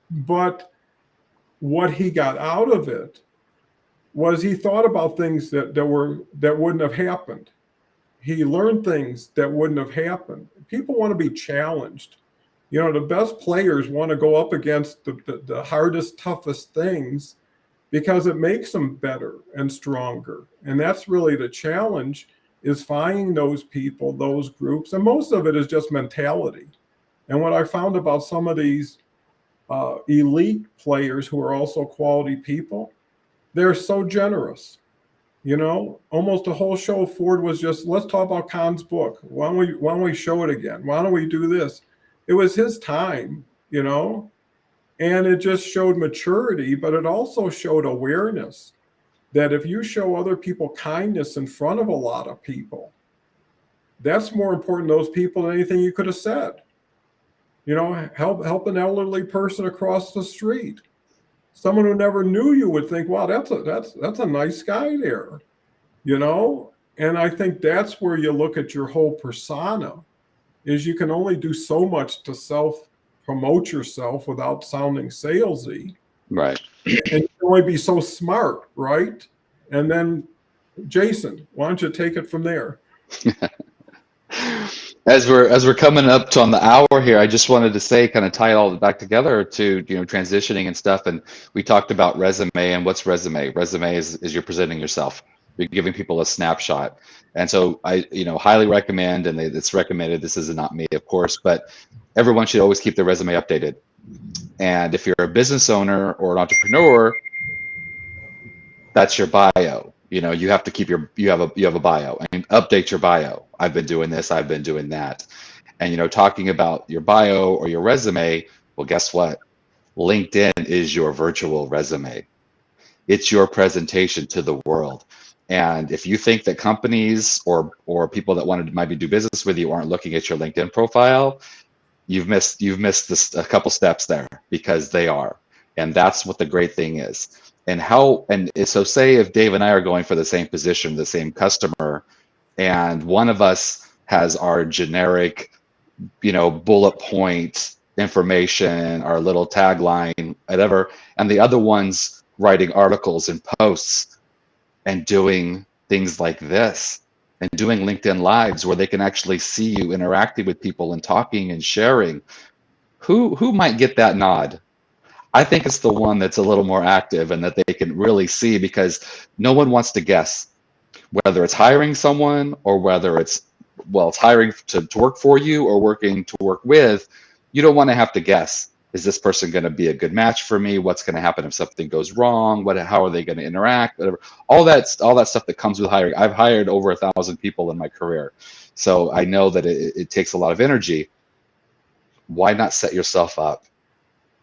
S1: But what he got out of it was he thought about things that wouldn't have happened. He learned things that wouldn't have happened. People want to be challenged. The best players want to go up against the hardest, toughest things because it makes them better and stronger. And that's really the challenge, is finding those people, those groups. And most of it is just mentality. And what I found about some of these elite players who are also quality people, they're so generous. Almost the whole show, Ford was just, let's talk about Khan's book. Why don't we show it again? Why don't we do this? It was his time, and it just showed maturity, but it also showed awareness that if you show other people kindness in front of a lot of people, that's more important to those people than anything you could have said. Help an elderly person across the street. Someone who never knew you would think, wow, that's a nice guy there, And I think that's where you look at your whole persona, is you can only do so much to self-promote yourself without sounding salesy.
S3: Right.
S1: And you can only be so smart, right? And then, Jason, why don't you take it from there?
S3: As we're coming up on the hour here, I just wanted to say, kind of tie it all back together to transitioning and stuff. And we talked about resume and what's resume. Resume is you're presenting yourself. You're giving people a snapshot. And so I highly recommend, and it's recommended. This is not me, of course, but everyone should always keep their resume updated. And if you're a business owner or an entrepreneur, that's your bio. You have to keep you have a bio and update your bio. I've been doing this, I've been doing that. And talking about your bio or your resume, well, guess what? LinkedIn is your virtual resume. It's your presentation to the world. And if you think that companies or people that wanted to maybe do business with you aren't looking at your LinkedIn profile, you've missed a couple steps there, because they are. And that's what the great thing is. And so say if Dave and I are going for the same position, the same customer, and one of us has our generic, bullet point information, our little tagline, whatever, and the other one's writing articles and posts and doing things like this and doing LinkedIn Lives where they can actually see you interacting with people and talking and sharing, who might get that nod? I think it's the one that's a little more active and that they can really see, because no one wants to guess whether it's hiring someone or whether it's hiring to work for you or working to work with. You don't want to have to guess. Is this person going to be a good match for me? What's going to happen if something goes wrong? How are they going to interact? Whatever. All that stuff that comes with hiring. I've hired over 1,000 people in my career. So I know that it takes a lot of energy. Why not set yourself up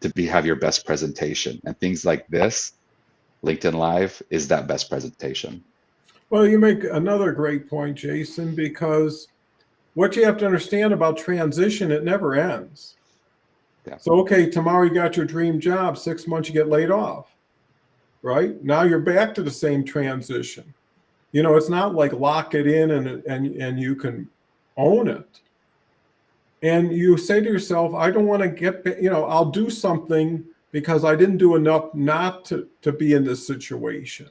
S3: to have your best presentation? And things like this, LinkedIn Live is that best presentation.
S1: Well, you make another great point, Jason, because what you have to understand about transition, it never ends.
S3: Yeah.
S1: So, okay, tomorrow you got your dream job, 6 months you get laid off, right? Now you're back to the same transition. It's not like lock it in and you can own it. And you say to yourself, I don't want to get, I'll do something because I didn't do enough not to be in this situation.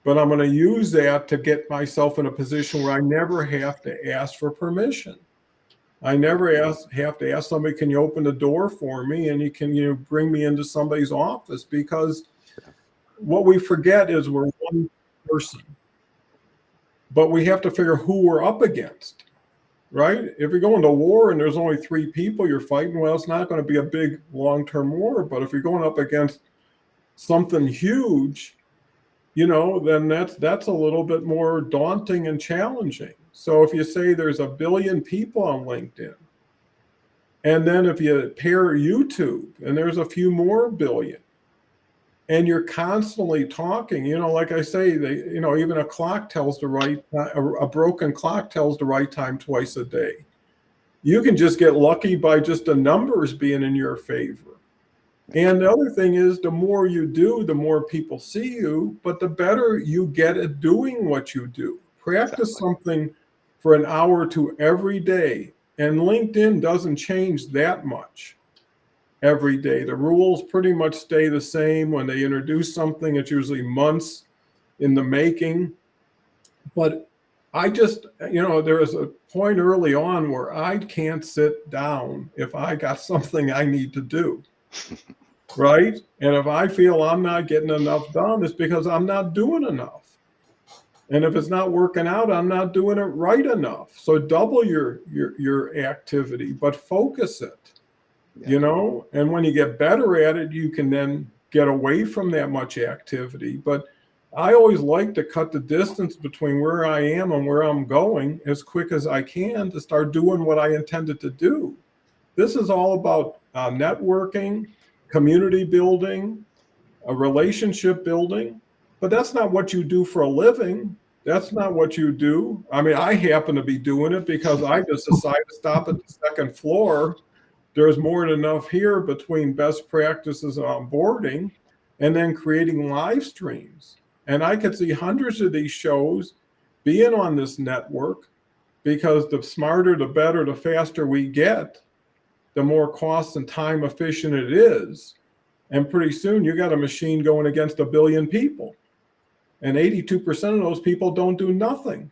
S1: But I'm going to use that to get myself in a position where I never have to ask for permission. I never have to ask somebody, can you open the door for me? And you bring me into somebody's office, because what we forget is we're one person, but we have to figure who we're up against, right? If you're going to war and there's only 3 people you're fighting, well, it's not going to be a big long-term war. But if you're going up against something huge, then that's a little bit more daunting and challenging. So if you say there's 1 billion people on LinkedIn, and then if you pair YouTube and there's a few more billion, and you're constantly talking, like I say, even a clock tells the right time, a broken clock tells the right time twice a day. You can just get lucky by just the numbers being in your favor. And the other thing is, the more you do, the more people see you, but the better you get at doing what you do. Practice something for an hour or 2 every day. And LinkedIn doesn't change that much every day. The rules pretty much stay the same. When they introduce something, it's usually months in the making. But I just, there was a point early on where I can't sit down if I got something I need to do. Right? And if I feel I'm not getting enough done, it's because I'm not doing enough. And if it's not working out, I'm not doing it right enough. So double your activity, but focus it. And when you get better at it, you can then get away from that much activity. But I always like to cut the distance between where I am and where I'm going as quick as I can to start doing what I intended to do. This is all about networking, community building, a relationship building, but that's not what you do for a living. That's not what you do. I mean, I happen to be doing it because I just decided to stop at the second floor. There's more than enough here between best practices and onboarding and then creating live streams. And I could see hundreds of these shows being on this network, because the smarter, the better, the faster we get, the more cost and time efficient it is. And pretty soon you got a machine going against 1 billion people. And 82% of those people don't do nothing.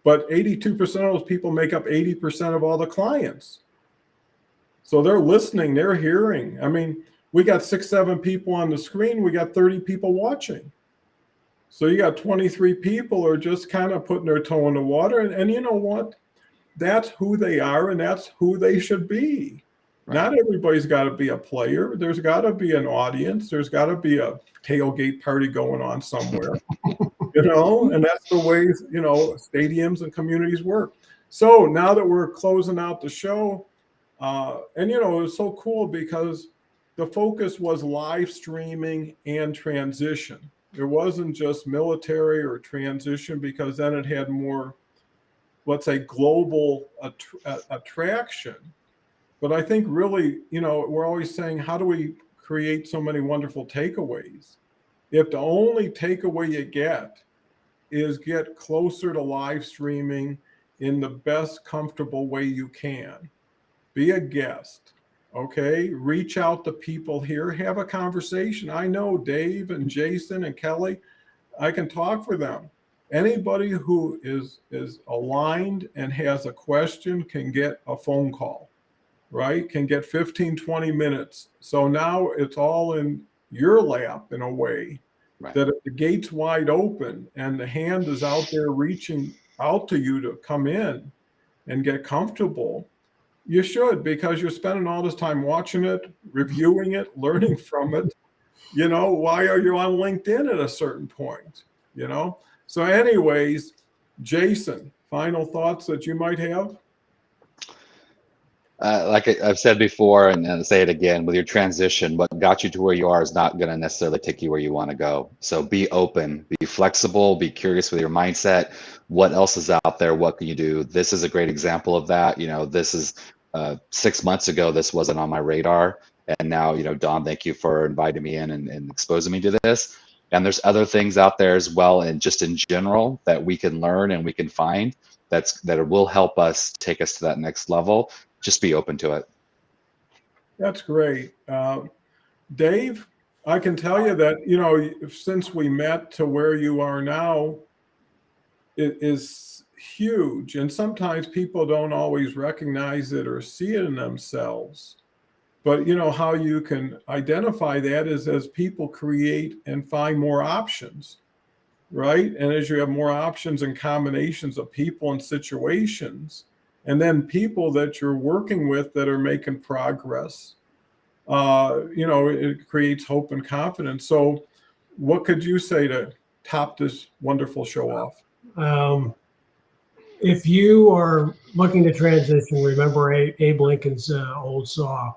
S1: But 82% of those people make up 80% of all the clients. So they're listening, they're hearing. I mean, we got 6, 7 people on the screen, we got 30 people watching. So you got 23 people are just kind of putting their toe in the water. And you know what? That's who they are, and that's who they should be. Right. Not everybody's got to be a player. There's got to be an audience. There's got to be a tailgate party going on somewhere, and that's the way, stadiums and communities work. So now that we're closing out the show, and, it was so cool because the focus was live streaming and transition. It wasn't just military or transition, because then it had more, let's say, global attraction. But I think really, we're always saying, how do we create so many wonderful takeaways? If the only takeaway you get is get closer to live streaming in the best comfortable way you can, be a guest, okay? Reach out to people here, have a conversation. I know Dave and Jason and Kelly, I can talk for them. Anybody who is aligned and has a question can get a phone call, right? Can get 15, 20 minutes. So now it's all in your lap in a way, right, that if the gate's wide open and the hand is out there reaching out to you to come in and get comfortable, you should, because you're spending all this time watching it, reviewing it, learning from it. Why are you on LinkedIn at a certain point? So anyways, Jason, final thoughts that you might have?
S3: Like I've said before, and I'll say it again, with your transition, what got you to where you are is not going to necessarily take you where you want to go. So be open, be flexible, be curious with your mindset. What else is out there? What can you do? This is a great example of that. This is 6 months ago, this wasn't on my radar. And now, Don, thank you for inviting me in and exposing me to this. And there's other things out there as well, and just in general, that we can learn and we can find that will help us take us to that next level. Just be open to it.
S1: That's great. Dave, I can tell you that, since we met to where you are now, it is huge. And sometimes people don't always recognize it or see it in themselves. But how you can identify that is as people create and find more options, right? And as you have more options and combinations of people and situations, and then people that you're working with that are making progress, it creates hope and confidence. So what could you say to top this wonderful show off?
S2: If you are looking to transition, remember Abe Lincoln's old saw,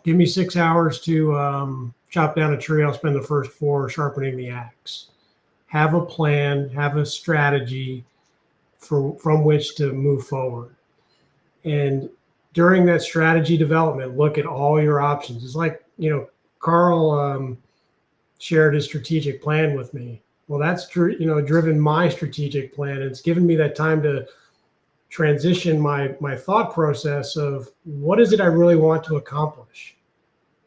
S2: give me 6 hours to chop down a tree. I'll spend the first 4 sharpening the axe. Have a plan, have a strategy from which to move forward. And during that strategy development, look at all your options. It's like, Carl shared his strategic plan with me. Well, that's driven my strategic plan. It's given me that time to transition my thought process of what is it I really want to accomplish?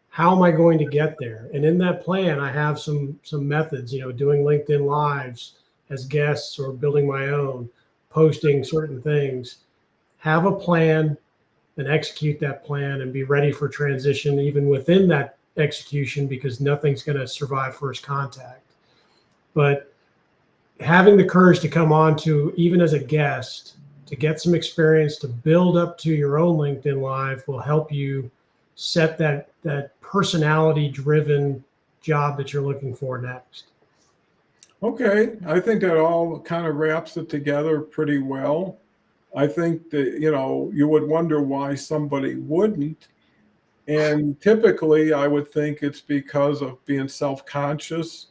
S2: How am I going to get there? And in that plan, I have some methods, doing LinkedIn Lives as guests or building my own, posting certain things. Have a plan and execute that plan and be ready for transition even within that execution, because nothing's going to survive first contact. But having the courage to come on to, even as a guest, to get some experience, to build up to your own LinkedIn Live will help you set that personality-driven job that you're looking for next.
S1: Okay, I think that all kind of wraps it together pretty well. I think that, you would wonder why somebody wouldn't. And typically, I would think it's because of being self-conscious,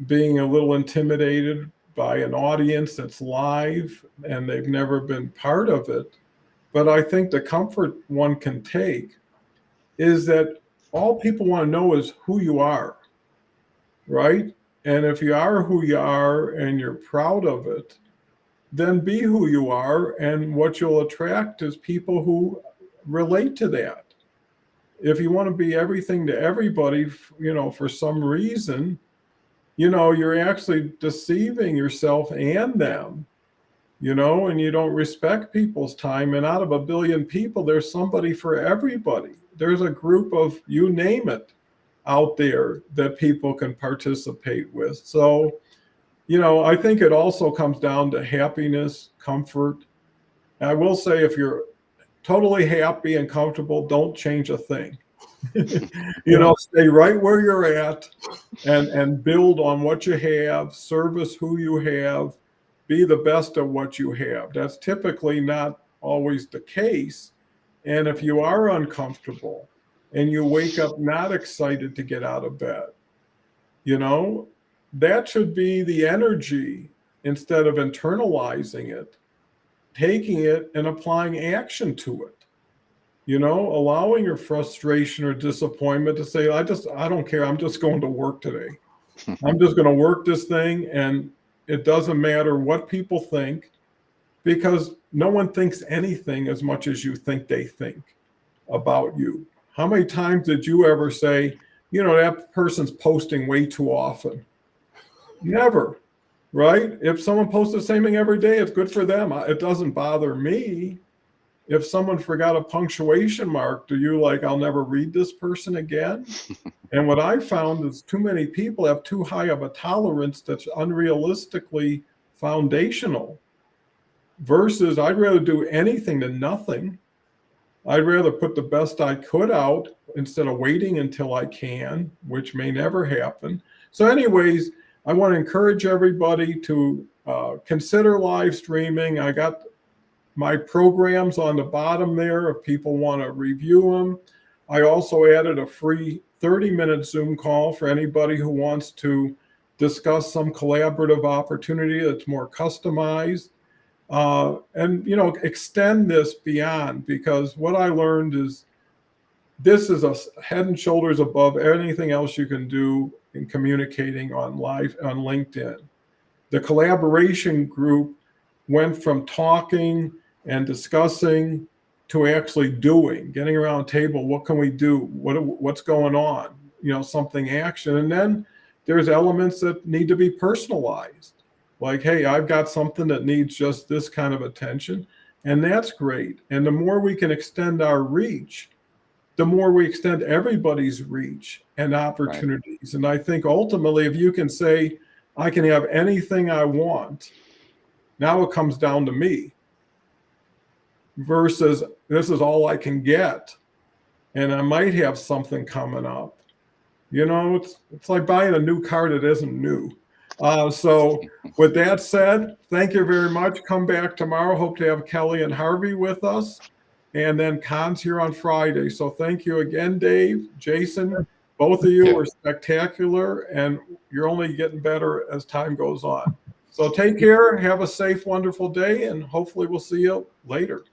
S1: being a little intimidated by an audience that's live and they've never been part of it. But I think the comfort one can take is that all people want to know is who you are, right? And if you are who you are and you're proud of it, then be who you are. And what you'll attract is people who relate to that. If you want to be everything to everybody, for some reason, you're actually deceiving yourself and them, and you don't respect people's time. And out of 1 billion people, there's somebody for everybody. There's a group of, you name it, out there that people can participate with. So, I think it also comes down to happiness, comfort. I will say, if you're totally happy and comfortable, don't change a thing. Stay right where you're at and build on what you have, service who you have, be the best of what you have. That's typically not always the case. And if you are uncomfortable and you wake up not excited to get out of bed, that should be the energy instead of internalizing it, taking it and applying action to it. Allowing your frustration or disappointment to say, I don't care. I'm just going to work today. I'm just going to work this thing. And it doesn't matter what people think, because no one thinks anything as much as you think they think about you. How many times did you ever say, that person's posting way too often? Never, right? If someone posts the same thing every day, it's good for them. It doesn't bother me. If someone forgot a punctuation mark, do you I'll never read this person again? And what I found is too many people have too high of a tolerance that's unrealistically foundational, versus I'd rather do anything than nothing. I'd rather put the best I could out instead of waiting until I can, which may never happen. So anyways, I want to encourage everybody to consider live streaming. I got my programs on the bottom there if people want to review them. I also added a free 30-minute Zoom call for anybody who wants to discuss some collaborative opportunity that's more customized. And extend this beyond, because what I learned is this is a head and shoulders above anything else you can do in communicating on LinkedIn. The collaboration group went from talking and discussing to actually doing, getting around a table. What can we do? What's going on? Something action. And then there's elements that need to be personalized. like, hey, I've got something that needs just this kind of attention. And that's great. And the more we can extend our reach, the more we extend everybody's reach and opportunities. Right. And I think ultimately, if you can say, I can have anything I want, now it comes down to me versus this is all I can get. And I might have something coming up. You know, it's like buying a new car that isn't new. So with that said, thank you very much. Come back tomorrow. Hope to have Kelly and Harvey with us. And then Con's here on Friday. So thank you again, Dave, Jason. Both of you were spectacular, and you're only getting better as time goes on. So take care. Have a safe, wonderful day, and hopefully we'll see you later.